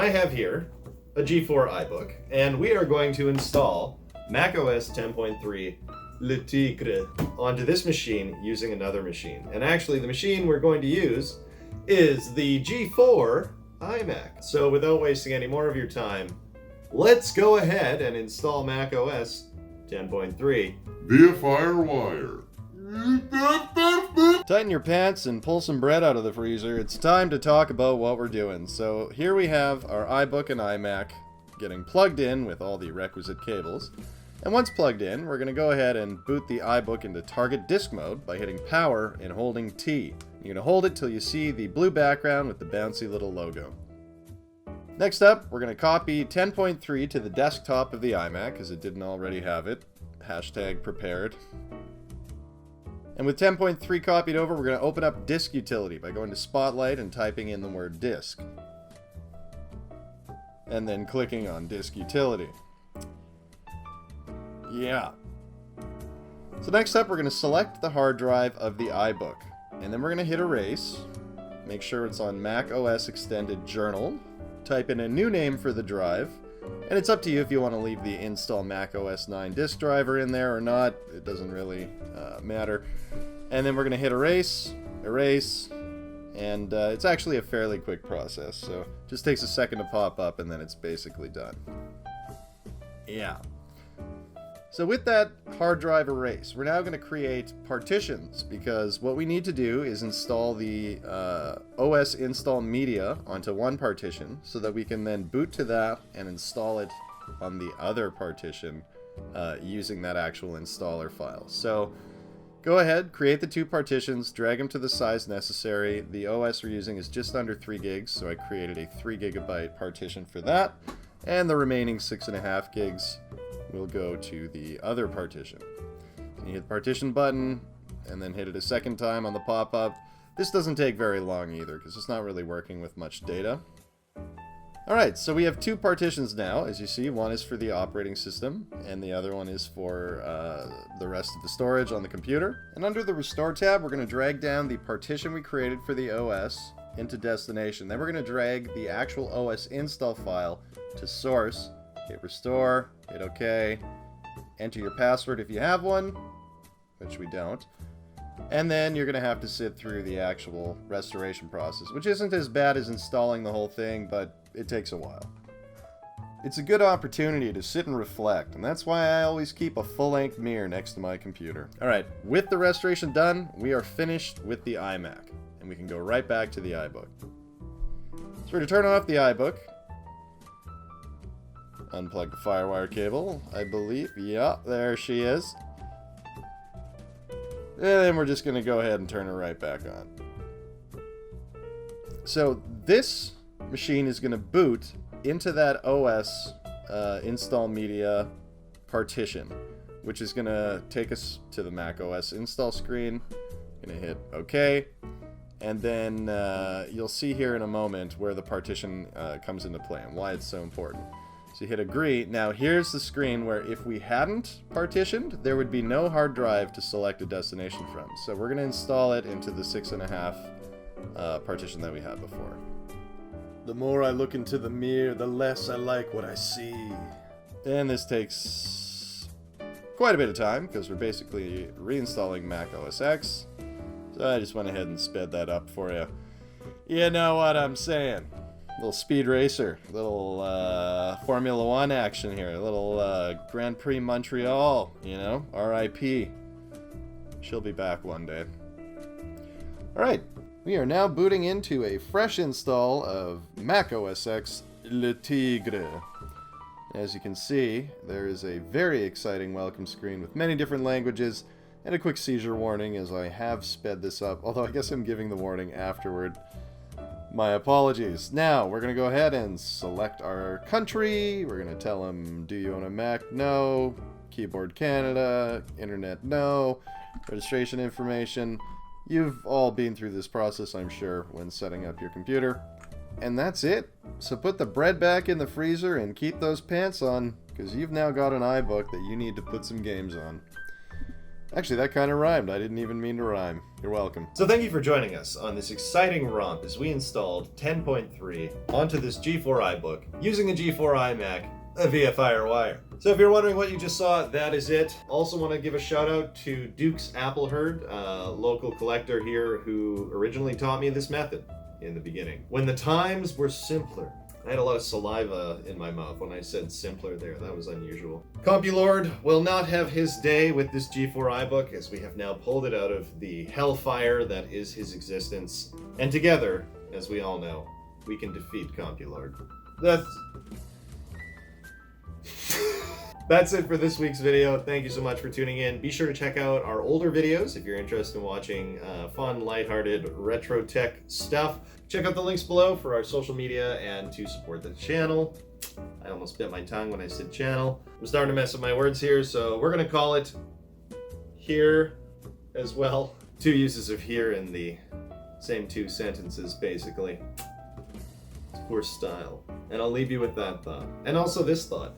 I have here a G4 iBook, and we are going to install macOS 10.3 Le Tigre onto this machine using another machine. And actually, the machine we're going to use is the G4 iMac. So without wasting any more of your time, let's go ahead and install macOS 10.3 via Firewire. Tighten your pants and pull some bread out of the freezer. It's time to talk about what we're doing. So here we have our iBook and iMac getting plugged in with all the requisite cables. And once plugged in, we're going to go ahead and boot the iBook into target disk mode by hitting power and holding T. You're going to hold it till you see the blue background with the bouncy little logo. Next up, we're going to copy 10.3 to the desktop of the iMac, as it didn't already have it. Hashtag prepared. And with 10.3 copied over, we're going to open up Disk Utility by going to Spotlight and typing in the word disk. And then clicking on Disk Utility. Yeah. So next up, we're going to select the hard drive of the iBook. And then we're going to hit Erase. Make sure it's on macOS Extended Journal. Type in a new name for the drive. And it's up to you if you want to leave the install macOS 9 disk driver in there or not. It doesn't really matter. And then we're going to hit Erase, Erase, and it's actually a fairly quick process. So it just takes a second to pop up and then it's basically done. Yeah. So with that hard drive erase, we're now going to create partitions, because what we need to do is install the OS install media onto one partition so that we can then boot to that and install it on the other partition using that actual installer file. So go ahead, create the two partitions, drag them to the size necessary. The OS we're using is just under 3 gigs, so I created a 3 gigabyte partition for that, and the remaining 6.5 gigs will go to the other partition. You hit the partition button, and then hit it a second time on the pop-up. This doesn't take very long either, because it's not really working with much data. Alright, so we have two partitions now, as you see. One is for the operating system, and the other one is for the rest of the storage on the computer. And under the Restore tab, we're going to drag down the partition we created for the OS into destination. Then we're going to drag the actual OS install file to source. Hit Restore, hit OK, enter your password if you have one, which we don't, and then you're going to have to sit through the actual restoration process, which isn't as bad as installing the whole thing, but it takes a while. It's a good opportunity to sit and reflect, and that's why I always keep a full-length mirror next to my computer. Alright, with the restoration done, we are finished with the iMac, and we can go right back to the iBook. So we're going to turn off the iBook. Unplug the Firewire cable, I believe. Yeah, there she is. And then we're just going to go ahead and turn her right back on. So this machine is going to boot into that OS install media partition, which is going to take us to the macOS install screen. Going to hit OK. And then you'll see here in a moment where the partition comes into play and why it's so important. So you hit agree. Now here's the screen where if we hadn't partitioned, there would be no hard drive to select a destination from. So we're going to install it into the 6.5 partition that we had before. The more I look into the mirror, the less I like what I see. And this takes quite a bit of time because we're basically reinstalling Mac OS X. So I just went ahead and sped that up for you. You know what I'm saying. Little speed racer, little Formula One action here, a little Grand Prix Montreal, you know, RIP. She'll be back one day. Alright, we are now booting into a fresh install of Mac OS X Le Tigre. As you can see, there is a very exciting welcome screen with many different languages and a quick seizure warning as I have sped this up, although I guess I'm giving the warning afterward. My apologies. Now, we're going to go ahead and select our country. We're going to tell them, do you own a Mac? No. Keyboard Canada. Internet? No. Registration information. You've all been through this process, I'm sure, when setting up your computer. And that's it. So put the bread back in the freezer and keep those pants on, because you've now got an iBook that you need to put some games on. Actually, that kind of rhymed. I didn't even mean to rhyme. You're welcome. So thank you for joining us on this exciting romp as we installed 10.3 onto this G4 iBook using a G4 iMac via Firewire. So if you're wondering what you just saw, that is it. Also want to give a shout out to Duke's Appleherd, a local collector here who originally taught me this method in the beginning. When the times were simpler. I had a lot of saliva in my mouth when I said simpler there. That was unusual. CompuLord will not have his day with this G4 iBook as we have now pulled it out of the hellfire that is his existence. And together, as we all know, we can defeat CompuLord. That's it for this week's video. Thank you so much for tuning in. Be sure to check out our older videos if you're interested in watching fun, lighthearted, retro tech stuff. Check out the links below for our social media and to support the channel. I almost bit my tongue when I said channel. I'm starting to mess up my words here, so we're going to call it here as well. Two uses of here in the same two sentences, basically. It's poor style. And I'll leave you with that thought. And also this thought.